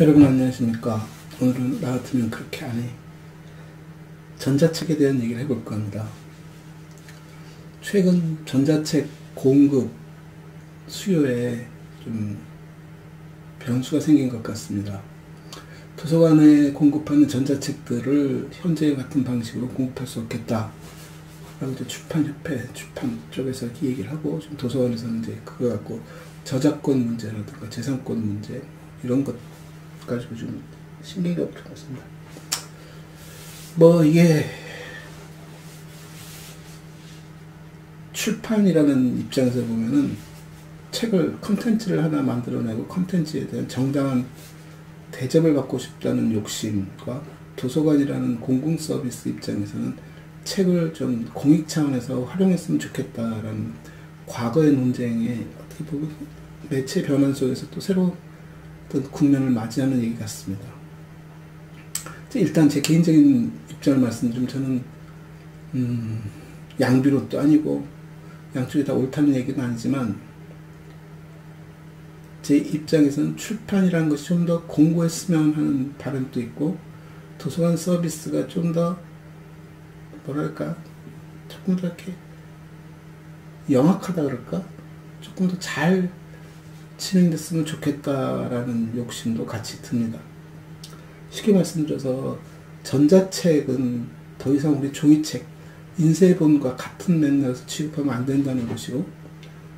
여러분 안녕하십니까. 오늘은 나 같으면 그렇게 안 해. 전자책에 대한 얘기를 해볼 겁니다. 최근 전자책 공급 수요에 좀 변수가 생긴 것 같습니다. 도서관에 공급하는 전자책들을 현재 같은 방식으로 공급할 수 없겠다 라고 이제 출판협회, 출판 쪽에서 이 얘기를 하고, 지금 도서관에서는 이제 그거 갖고 저작권 문제라든가 재산권 문제 이런 것 가지고 좀 신경이 없을 것 같습니다. 이게 출판이라는 입장에서 보면은 책을, 컨텐츠를 하나 만들어내고 컨텐츠에 대한 정당한 대접을 받고 싶다는 욕심과, 도서관이라는 공공 서비스 입장에서는 책을 좀 공익 차원에서 활용했으면 좋겠다라는 과거의 논쟁에 어떻게 보면 매체 변환 속에서 또 새로운 어떤 국면을 맞이하는 얘기 같습니다. 일단 제 개인적인 입장을 말씀드리면, 저는 양비롯도 아니고 양쪽이 다 옳다는 얘기는 아니지만, 제 입장에서는 출판이라는 것이 좀 더 공고했으면 하는 바람도 있고, 도서관 서비스가 좀 더 뭐랄까, 조금 더 이렇게 영악하다 그럴까, 조금 더 잘 진행됐으면 좋겠다라는 욕심도 같이 듭니다. 쉽게 말씀드려서 전자책은 더 이상 우리 종이책, 인쇄본과 같은 맥락에서 취급하면 안 된다는 것이고,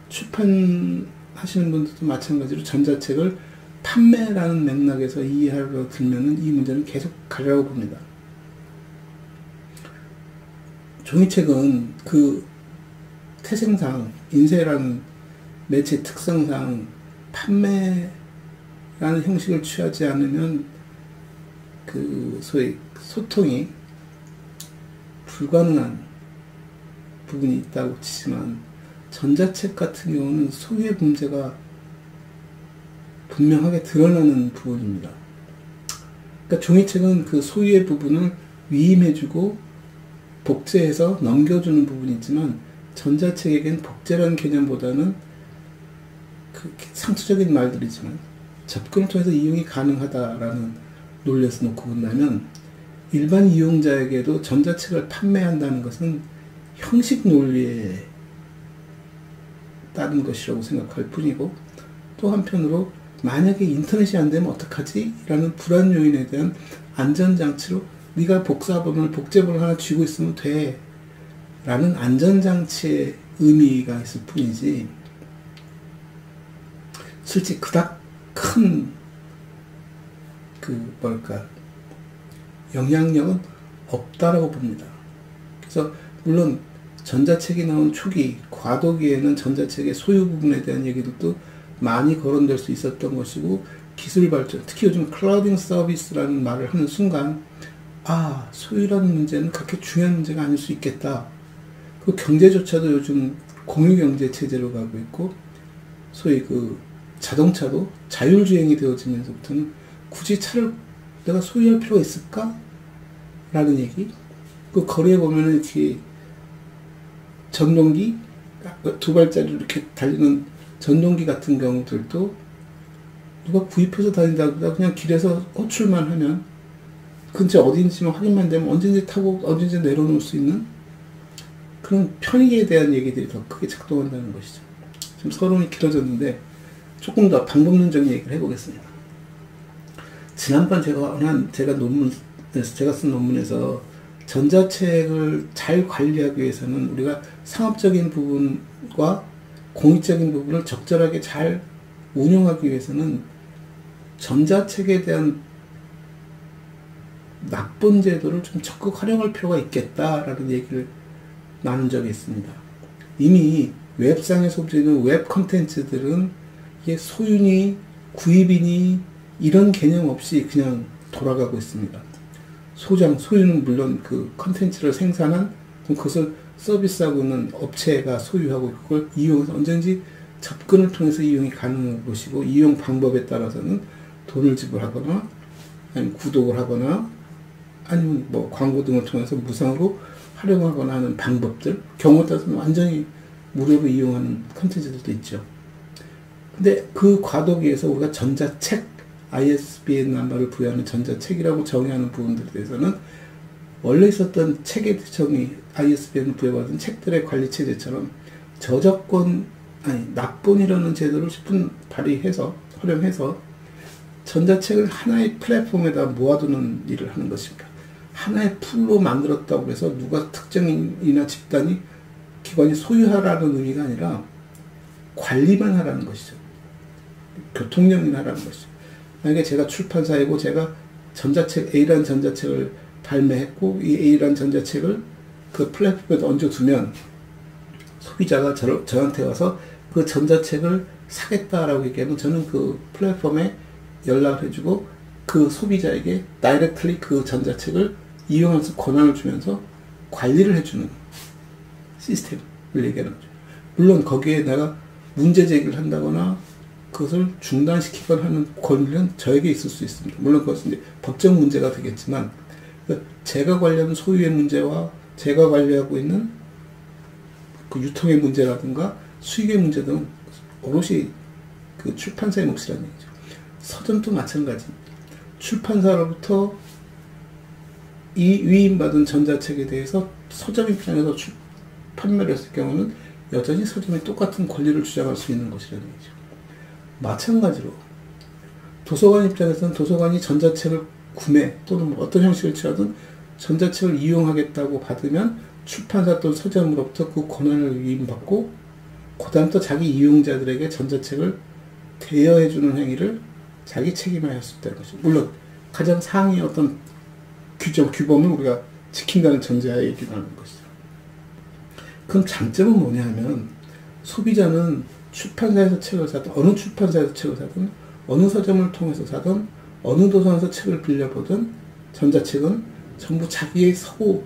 출판하시는 분들도 마찬가지로 전자책을 판매라는 맥락에서 이해하려 들면은 이 문제는 계속 가려고 봅니다. 종이책은 그 태생상, 인쇄라는 매체 특성상 판매라는 형식을 취하지 않으면 그 소위 소통이 불가능한 부분이 있다고 치지만, 전자책 같은 경우는 소유의 문제가 분명하게 드러나는 부분입니다. 그러니까 종이책은 그 소유의 부분을 위임해주고 복제해서 넘겨주는 부분이 있지만, 전자책에겐 복제라는 개념보다는 그 상투적인 말들이지만 접근을 통해서 이용이 가능하다라는 논리에서 놓고 본다면, 일반 이용자에게도 전자책을 판매한다는 것은 형식 논리에 따른 것이라고 생각할 뿐이고, 또 한편으로 만약에 인터넷이 안 되면 어떡하지? 라는 불안 요인에 대한 안전장치로 네가 복사본을, 복제본을 하나 쥐고 있으면 돼 라는 안전장치의 의미가 있을 뿐이지, 솔직히 그닥 큰 영향력은 없다라고 봅니다. 그래서 물론 전자책이 나온 초기, 과도기에는 전자책의 소유 부분에 대한 얘기들도 많이 거론될 수 있었던 것이고, 기술 발전, 특히 요즘 클라우딩 서비스라는 말을 하는 순간, 소유라는 문제는 그렇게 중요한 문제가 아닐 수 있겠다. 그 경제조차도 요즘 공유경제 체제로 가고 있고, 소위 자동차도 자율주행이 되어지면서부터는 굳이 차를 내가 소유할 필요가 있을까? 라는 얘기. 그 거리에 보면은 이렇게 전동기, 두 발짜리로 이렇게 달리는 전동기 같은 경우들도 누가 구입해서 다닌다보다 그냥 길에서 호출만 하면 근처 어딘지만 확인만 되면 언제든지 타고 언제든지 내려놓을 수 있는 그런 편익에 대한 얘기들이 더 크게 작동한다는 것이죠. 지금 서론이 길어졌는데 조금 더 방법론적인 얘기를 해보겠습니다. 지난번 제가 쓴 논문에서 전자책을 잘 관리하기 위해서는 우리가 상업적인 부분과 공익적인 부분을 적절하게 잘 운용하기 위해서는 전자책에 대한 납본 제도를 좀 적극 활용할 필요가 있겠다라는 얘기를 나눈 적이 있습니다. 이미 웹상에서 움직이는 웹 콘텐츠들은 이게 소유니 구입이니 이런 개념 없이 그냥 돌아가고 있습니다. 소유는 물론 그 콘텐츠를 생산한, 그것을 서비스하고 있는 업체가 소유하고 그걸 이용해서 언제든지 접근을 통해서 이용이 가능한 것이고, 이용 방법에 따라서는 돈을 지불하거나 아니면 구독을 하거나 아니면 광고 등을 통해서 무상으로 활용하거나 하는 방법들, 경우에 따라서는 완전히 무료로 이용하는 콘텐츠들도 있죠. 근데 그 과도기에서 우리가 전자책 ISBN 넘버를 부여하는 전자책이라고 정의하는 부분들에 대해서는 원래 있었던 책의 정의, ISBN을 부여받은 책들의 관리 체제처럼 저작권, 납본이라는 제도를 10분 발의해서, 활용해서 전자책을 하나의 플랫폼에다 모아두는 일을 하는 것입니다. 하나의 풀로 만들었다고 해서 누가 특정인이나 집단이, 기관이 소유하라는 의미가 아니라 관리만 하라는 것이죠. 교통령을 하라는 것이죠. 만약에 제가 출판사이고 제가 전자책, A라는 전자책을 발매했고 이 A라는 전자책을 그 플랫폼에 얹어두면 소비자가 저한테 와서 그 전자책을 사겠다라고 얘기하면 저는 그 플랫폼에 연락을 해주고 그 소비자에게 다이렉트리 그 전자책을 이용할 수 권한을 주면서 관리를 해주는 시스템을 얘기하는 거죠. 물론 거기에 내가 문제 제기를 한다거나 그것을 중단시키거나 하는 권리는 저에게 있을 수 있습니다. 물론 그것은 이제 법적 문제가 되겠지만 제가 관리하는 소유의 문제와 제가 관리하고 있는 그 유통의 문제라든가 수익의 문제는 오롯이 그 출판사의 몫이라는 얘기죠. 서점도 마찬가지입니다. 출판사로부터 이 위임받은 전자책에 대해서 서점 입장에서 판매를 했을 경우는 여전히 서점이 똑같은 권리를 주장할 수 있는 것이라는 얘기죠. 마찬가지로 도서관 입장에서는 도서관이 전자책을 구매 또는 어떤 형식을 취하든 전자책을 이용하겠다고 받으면 출판사 또는 서점으로부터 그 권한을 위임받고 그 다음부터 자기 이용자들에게 전자책을 대여해주는 행위를 자기 책임하여 할 수 있다는 것이죠. 물론 가장 상위의 어떤 규범을 우리가 지킨다는 전제하에 얘기를 하는 것이죠. 그럼 장점은 뭐냐 하면 소비자는 출판사에서 책을 사든 어느 출판사에서 책을 사든 어느 서점을 통해서 사든 어느 도서관에서 책을 빌려보든 전자책은 전부 자기의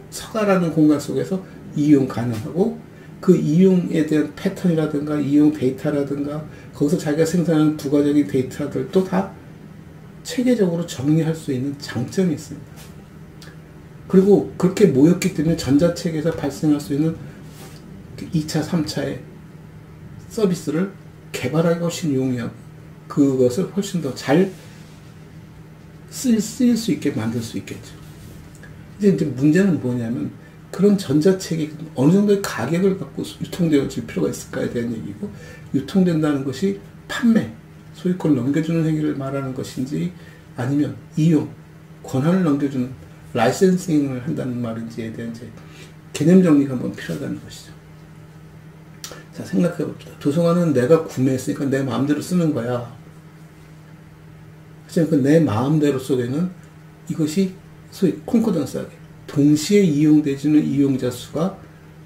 서가라는 공간 속에서 이용 가능하고 그 이용에 대한 패턴이라든가 이용 데이터라든가 거기서 자기가 생산하는 부가적인 데이터들도 다 체계적으로 정리할 수 있는 장점이 있습니다. 그리고 그렇게 모였기 때문에 전자책에서 발생할 수 있는 2차, 3차의 서비스를 개발하기가 훨씬 용이하고 그것을 훨씬 더 잘 쓰일 수 있게 만들 수 있겠죠. 이제 문제는 뭐냐면 그런 전자책이 어느 정도의 가격을 갖고 유통되어질 필요가 있을까에 대한 얘기고 유통된다는 것이 판매, 소유권을 넘겨주는 행위를 말하는 것인지 아니면 이용, 권한을 넘겨주는 라이센싱을 한다는 말인지에 대한 이제 개념 정리가 한번 필요하다는 것이죠. 자, 생각해 봅시다. 도서관은 내가 구매했으니까 내 마음대로 쓰는 거야. 하지만 그 내 마음대로 속에는 이것이 소위 콘코던스하게 동시에 이용되지는 이용자 수가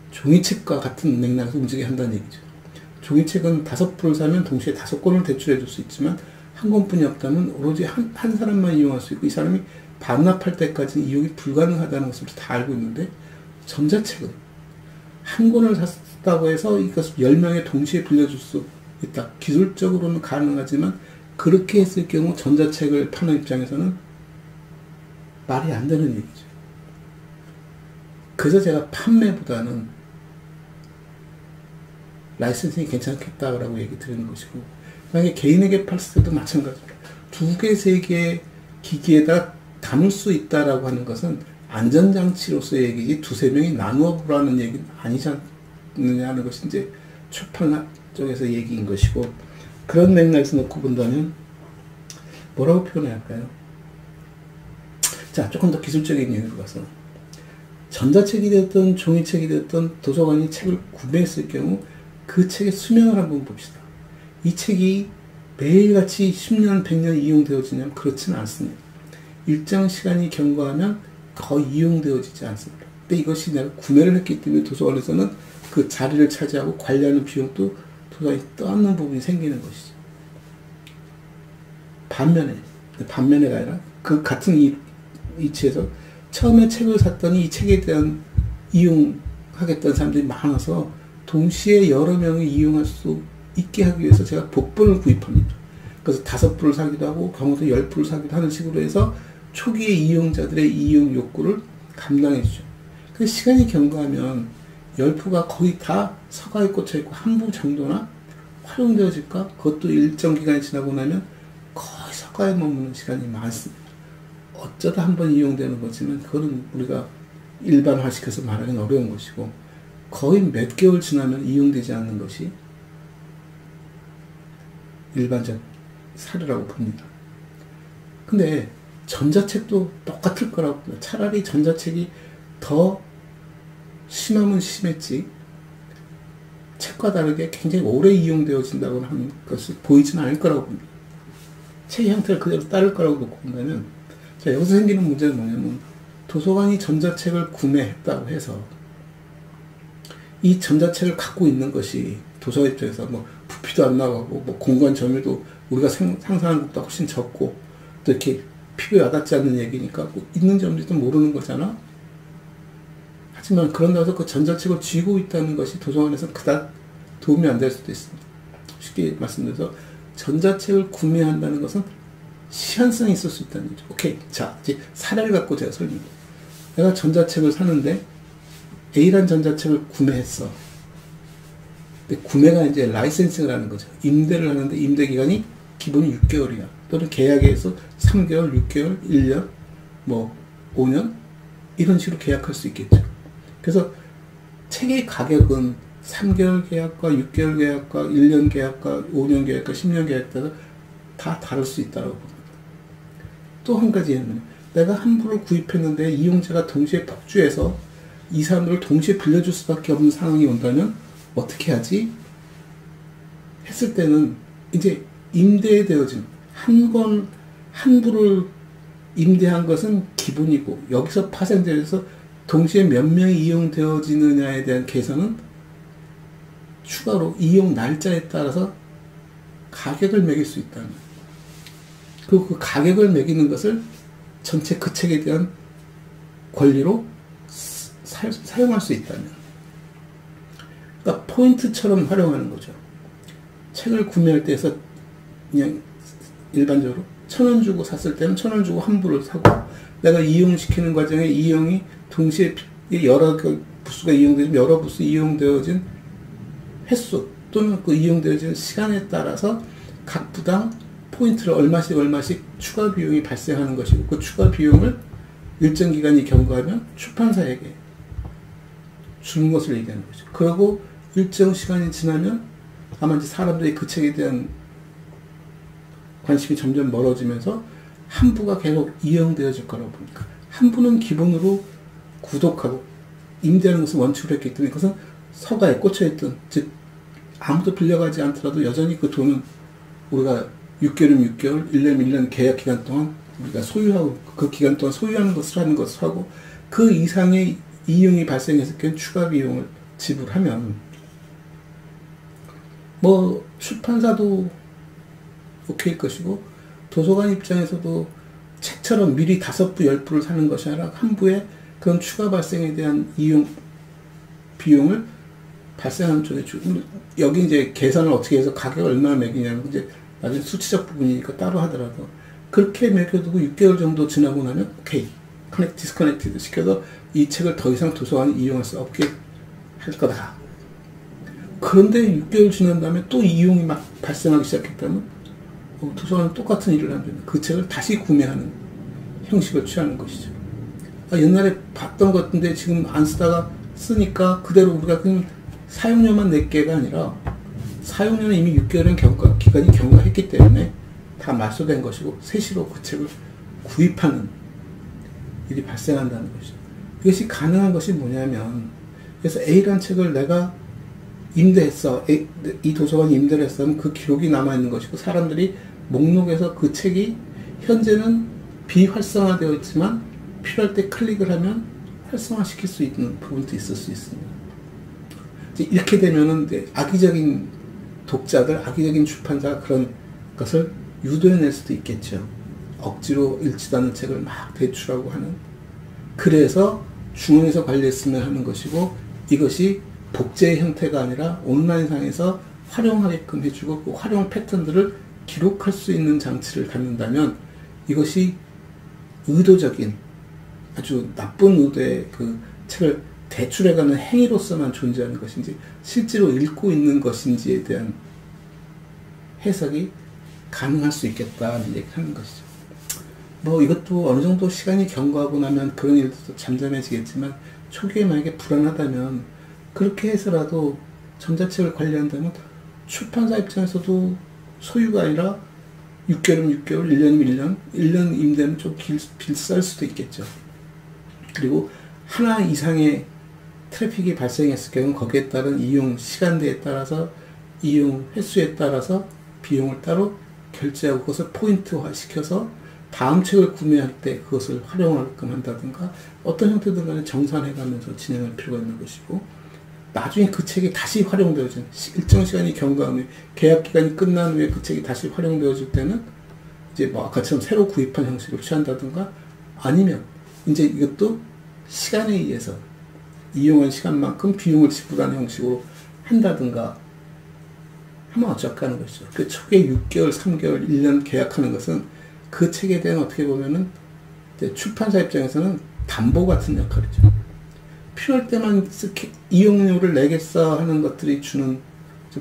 종이책과 같은 맥락에서 움직이게 한다는 얘기죠. 종이책은 5부를 사면 동시에 5권을 대출해 줄 수 있지만 한 권뿐이 없다면 오로지 한 사람만 이용할 수 있고 이 사람이 반납할 때까지 이용이 불가능하다는 것을 다 알고 있는데 전자책은 한 권을 샀다고 해서 이것을 10명에 동시에 빌려줄 수 있다. 기술적으로는 가능하지만 그렇게 했을 경우 전자책을 파는 입장에서는 말이 안 되는 얘기죠. 그래서 제가 판매보다는 라이센싱이 괜찮겠다라고 얘기 드리는 것이고 만약에 개인에게 팔을 때도 마찬가지입니다. 2개, 3개의 기기에다 담을 수 있다라고 하는 것은 안전장치로서의 얘기지 2-3명이 나누어 보라는 얘기는 아니지 않느냐 하는 것이 이제 출판 쪽에서 얘기인 것이고 그런 맥락에서 놓고 본다면 뭐라고 표현해야 할까요? 자, 조금 더 기술적인 얘기로 가서 전자책이 됐든 종이책이 됐든 도서관이 책을 구매했을 경우 그 책의 수명을 한번 봅시다. 이 책이 매일같이 10년, 100년 이용되어지냐면 그렇지는 않습니다. 일정 시간이 경과하면 거의 이용되어지지 않습니다. 근데 이것이 내가 구매를 했기 때문에 도서관에서는 그 자리를 차지하고 관리하는 비용도 도서관이 떠안는 부분이 생기는 것이죠. 반면에가 아니라 그 같은 이치에서 처음에 책을 샀더니 이 책에 대한 이용하겠다는 사람들이 많아서 동시에 여러 명이 이용할 수 있게 하기 위해서 제가 복본을 구입합니다. 그래서 5부를 사기도 하고 경우도 10부를 사기도 하는 식으로 해서 초기의 이용자들의 이용 욕구를 감당해 주죠. 그 시간이 경과하면 10부가 거의 다 서가에 꽂혀있고 한 부 정도나 활용되어질까? 그것도 일정 기간이 지나고 나면 거의 서가에 머무는 시간이 많습니다. 어쩌다 한번 이용되는 거지만 그거는 우리가 일반화시켜서 말하기는 어려운 것이고 거의 몇 개월 지나면 이용되지 않는 것이 일반적 사례라고 봅니다. 근데 전자책도 똑같을 거라고 봅니다. 차라리 전자책이 더 심하면 심했지 책과 다르게 굉장히 오래 이용되어진다고 하는 것이 보이지는 않을 거라고 봅니다. 책 형태를 그대로 따를 거라고 놓고 본다면 자, 여기서 생기는 문제는 뭐냐면 도서관이 전자책을 구매했다고 해서 이 전자책을 갖고 있는 것이 도서 입장에서 뭐 부피도 안 나가고 뭐 공간 점유도 우리가 상상하는 것보다 훨씬 적고 또 이렇게 피부에 와닿지 않는 얘기니까 뭐 있는지 없는지도 모르는 거잖아. 하지만 그런다고 해서 그 전자책을 쥐고 있다는 것이 도서관에서 그닥 도움이 안 될 수도 있습니다. 쉽게 말씀드려서 전자책을 구매한다는 것은 시한성이 있을 수 있다는 거죠. 오케이. 자, 이제 사례를 갖고 제가 설명해요. 내가 전자책을 사는데 A란 전자책을 구매했어. 근데 구매가 이제 라이센싱을 하는 거죠. 임대를 하는데 임대 기간이 기본이 6개월이야. 또는 계약에서 3개월, 6개월, 1년, 뭐 5년 이런 식으로 계약할 수 있겠죠. 그래서 책의 가격은 3개월 계약과 6개월 계약과 1년 계약과 5년 계약과 10년 계약 따라 다 다를 수 있다고 봅니다. 또 한 가지는 내가 한 부를 구입했는데 이용자가 동시에 폭주해서 이 사람들을 동시에 빌려줄 수밖에 없는 상황이 온다면 어떻게 하지? 했을 때는 이제 임대되어진 한 부를 임대한 것은 기본이고 여기서 파생돼서 동시에 몇 명이 이용되어지느냐에 대한 계산은 추가로 이용 날짜에 따라서 가격을 매길 수 있다는 거예요. 그리고 그 가격을 매기는 것을 전체 그 책에 대한 권리로 사용할 수 있다면 그러니까 포인트처럼 활용하는 거죠. 책을 구매할 때에서 그냥 일반적으로 1,000원 주고 샀을 때는 1,000원 주고 한 부를 사고 내가 이용시키는 과정에 이용이 동시에 여러 부수가 이용되면 여러 부수 이용되어진 횟수 또는 그 이용되어진 시간에 따라서 각 부당 포인트를 얼마씩 추가 비용이 발생하는 것이고 그 추가 비용을 일정 기간이 경과하면 출판사에게 주는 것을 얘기하는 거죠. 그리고 일정 시간이 지나면 아마 이제 사람들이 그 책에 대한 관심이 점점 멀어지면서 한 부가 계속 이용되어질 거라고 보니까 한 부는 기본으로 구독하고 임대하는 것을 원칙으로 했기 때문에 그것은 서가에 꽂혀있던 즉 아무도 빌려가지 않더라도 여전히 그 돈은 우리가 6개월이면 6개월, 1년이면 1년 계약 기간 동안 우리가 소유하고 그 기간 동안 소유하는 것을 하는 것을 하고 그 이상의 이용이 발생했을 경우 추가 비용을 지불하면 뭐 출판사도 오케이일 것이고 도서관 입장에서도 책처럼 미리 5부, 10부를 사는 것이 아니라 한 부에 그런 추가 발생에 대한 이용 비용을 발생하는 쪽에 여기 이제 계산을 어떻게 해서 가격을 얼마나 매기냐면 이제 나중에 수치적 부분이니까 따로 하더라도 그렇게 매겨두고 6개월 정도 지나고 나면 오케이 디스커넥티드 시켜서 이 책을 더 이상 도서관이 이용할 수 없게 할 거다. 그런데 6개월 지난 다음에 또 이용이 막 발생하기 시작했다면 도서관은 똑같은 일을 하면 그 책을 다시 구매하는 형식을 취하는 것이죠. 옛날에 봤던 것 같은데 지금 안 쓰다가 쓰니까 그대로 우리가 그냥 사용료만 낼게가 아니라 사용료는 이미 6개월의 기간이 경과했기 때문에 다 말소된 것이고 새시로 그 책을 구입하는 일이 발생한다는 것이죠. 이것이 가능한 것이 뭐냐면 그래서 A라는 책을 내가 임대했어. 이 도서관이 임대를 했으면 그 기록이 남아있는 것이고 사람들이 목록에서 그 책이 현재는 비활성화되어 있지만 필요할 때 클릭을 하면 활성화시킬 수 있는 부분도 있을 수 있습니다. 이렇게 되면은 악의적인 독자들, 악의적인 출판자가 그런 것을 유도해낼 수도 있겠죠. 억지로 읽지도 않는 책을 막 대출하고 하는. 그래서 중앙에서 관리했으면 하는 것이고 이것이 복제의 형태가 아니라 온라인상에서 활용하게끔 해주고 그 활용 패턴들을 기록할 수 있는 장치를 갖는다면 이것이 의도적인 아주 나쁜 의도의 그 책을 대출해가는 행위로서만 존재하는 것인지 실제로 읽고 있는 것인지에 대한 해석이 가능할 수 있겠다는 얘기를 하는 것이죠. 뭐 이것도 어느 정도 시간이 경과하고 나면 그런 일도 잠잠해지겠지만 초기에 만약에 불안하다면 그렇게 해서라도 전자책을 관리한다면 출판사 입장에서도 소유가 아니라 6개월이면 6개월, 1년이면 1년, 1년 임대는 좀 비쌀 수도 있겠죠. 그리고 하나 이상의 트래픽이 발생했을 경우 거기에 따른 이용 시간대에 따라서 이용 횟수에 따라서 비용을 따로 결제하고 그것을 포인트화 시켜서 다음 책을 구매할 때 그것을 활용하게끔 한다든가 어떤 형태든 간에 정산해가면서 진행할 필요가 있는 것이고 나중에 그 책이 다시 활용되어진 일정 시간이 경과하면 계약 기간이 끝난 후에 그 책이 다시 활용되어질 때는 이제 뭐 아까처럼 새로 구입한 형식을 취한다든가 아니면 이제 이것도 시간에 의해서 이용한 시간만큼 비용을 지불하는 형식으로 한다든가 하면 어쩔까 하는 것이죠. 그 초기에 6개월, 3개월, 1년 계약하는 것은 그 책에 대한 어떻게 보면은 이제 출판사 입장에서는 담보 같은 역할이죠. 필요할 때만 이용료를 내겠어 하는 것들이 주는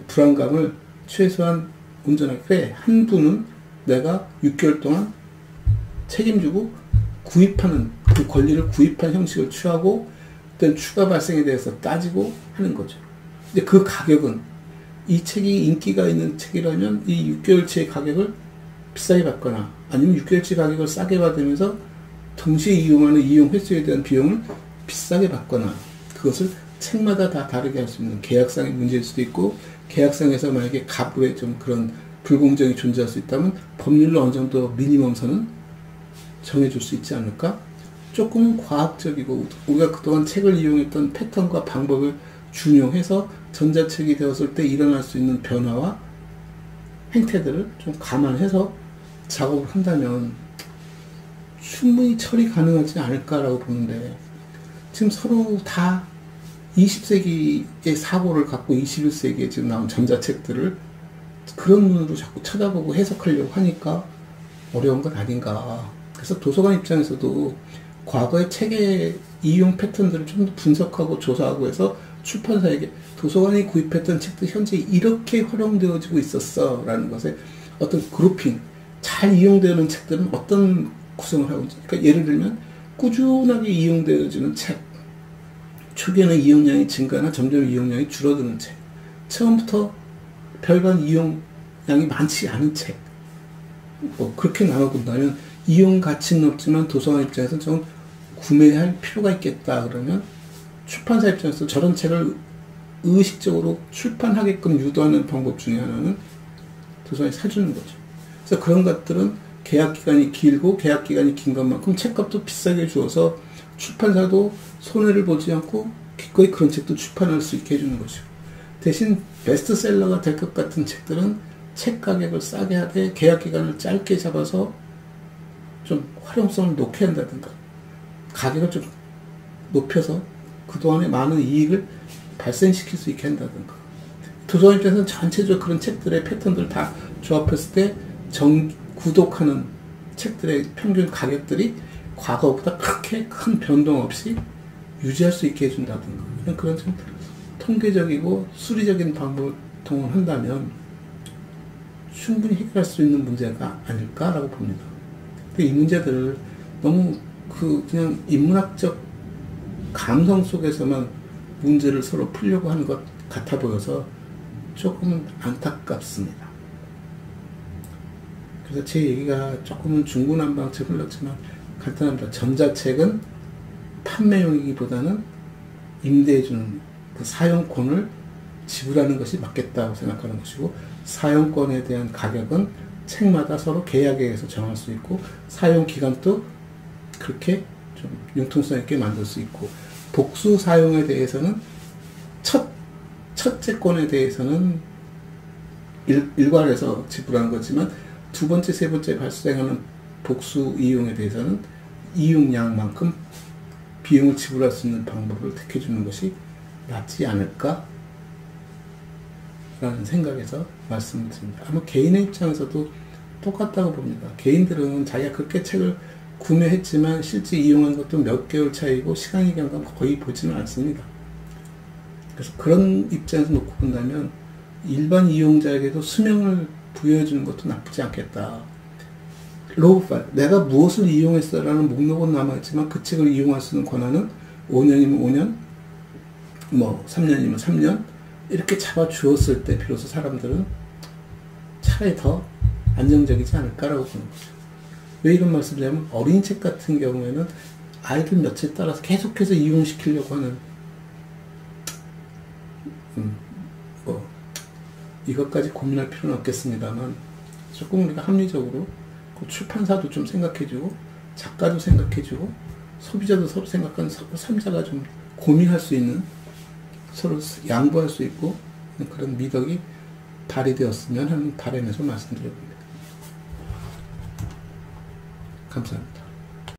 불안감을 최소한 온전하게 그래 한 분은 내가 6개월 동안 책임지고 구입하는 그 권리를 구입한 형식을 취하고 어떤 추가 발생에 대해서 따지고 하는 거죠. 이제 그 가격은 이 책이 인기가 있는 책이라면 이 6개월치의 가격을 비싸게 받거나 아니면 6개월치 가격을 싸게 받으면서 동시에 이용하는 이용 횟수에 대한 비용을 비싸게 받거나 그것을 책마다 다 다르게 할 수 있는 계약상의 문제일 수도 있고 계약상에서 만약에 가불의 좀 그런 불공정이 존재할 수 있다면 법률로 어느 정도 미니멈 선은 정해줄 수 있지 않을까? 조금은 과학적이고 우리가 그동안 책을 이용했던 패턴과 방법을 준용해서 전자책이 되었을 때 일어날 수 있는 변화와 행태들을 좀 감안해서 작업을 한다면 충분히 처리 가능하지 않을까라고 보는데 지금 서로 다 20세기의 사고를 갖고 21세기에 지금 나온 전자책들을 그런 눈으로 자꾸 쳐다보고 해석하려고 하니까 어려운 건 아닌가. 그래서 도서관 입장에서도 과거의 책의 이용 패턴들을 좀 더 분석하고 조사하고 해서 출판사에게 도서관이 구입했던 책도 현재 이렇게 활용되어지고 있었어 라는 것에 어떤 그룹핑 잘 이용되는 책들은 어떤 구성을 하고 있는지 그러니까 예를 들면 꾸준하게 이용되어지는 책 초기에는 이용량이 증가하나 점점 이용량이 줄어드는 책 처음부터 별반 이용량이 많지 않은 책 뭐 그렇게 나눠본다면 이용 가치는 없지만 도서관 입장에서는 좀 구매할 필요가 있겠다 그러면 출판사 입장에서 저런 책을 의식적으로 출판하게끔 유도하는 방법 중에 하나는 도서관이 사주는 거죠. 그래서 그런 것들은 계약 기간이 길고 계약 기간이 긴 것만큼 책값도 비싸게 주어서 출판사도 손해를 보지 않고 기꺼이 그런 책도 출판할 수 있게 해주는 거죠. 대신 베스트셀러가 될 것 같은 책들은 책 가격을 싸게 하되 계약 기간을 짧게 잡아서 좀 활용성을 높게 한다든가 가격을 좀 높여서 그동안에 많은 이익을 발생시킬 수 있게 한다든가 도서관 입장에서는 전체적으로 그런 책들의 패턴들을 다 조합했을 때 구독하는 책들의 평균 가격들이 과거보다 그렇게 큰 변동 없이 유지할 수 있게 해준다든가 그런 좀 통계적이고 수리적인 방법을 동원한다면 충분히 해결할 수 있는 문제가 아닐까라고 봅니다. 근데 이 문제들을 너무 그냥 인문학적 감성 속에서만 문제를 서로 풀려고 하는 것 같아 보여서 조금은 안타깝습니다. 그래서 제 얘기가 조금은 중구난방처 흘렀지만 간단합니다. 전자책은 판매용이기보다는 임대해주는 그 사용권을 지불하는 것이 맞겠다고 생각하는 것이고 사용권에 대한 가격은 책마다 서로 계약에 의해서 정할 수 있고 사용 기간도 그렇게 좀 융통성 있게 만들 수 있고 복수 사용에 대해서는 첫째 건에 대해서는 일괄해서 지불하는 거지만 두 번째, 세 번째 발생하는 복수 이용에 대해서는 이용량만큼 비용을 지불할 수 있는 방법을 택해주는 것이 낫지 않을까? 라는 생각에서 말씀을 드립니다. 아마 개인의 입장에서도 똑같다고 봅니다. 개인들은 자기가 그렇게 책을 구매했지만 실제 이용한 것도 몇 개월 차이고 시간이 경과는 거의 보지는 않습니다. 그래서 그런 입장에서 놓고 본다면 일반 이용자에게도 수명을 부여해주는 것도 나쁘지 않겠다. 로그 파일, 내가 무엇을 이용했어라는 목록은 남아있지만 그 책을 이용할 수 있는 권한은 5년이면 5년, 뭐 3년이면 3년 이렇게 잡아주었을 때 비로소 사람들은 차라리 더 안정적이지 않을까라고 보는 거죠. 왜 이런 말씀을 드리냐면 어린이 책 같은 경우에는 아이들 몇에 따라서 계속해서 이용시키려고 하는 뭐 이것까지 고민할 필요는 없겠습니다만 조금 우리가 합리적으로 그 출판사도 좀 생각해주고 작가도 생각해주고 소비자도 서로 생각하는 3자가 좀 고민할 수 있는 서로 양보할 수 있고 그런 미덕이 발휘되었으면 하는 바람에서 말씀드려봅니다. 감사합니다.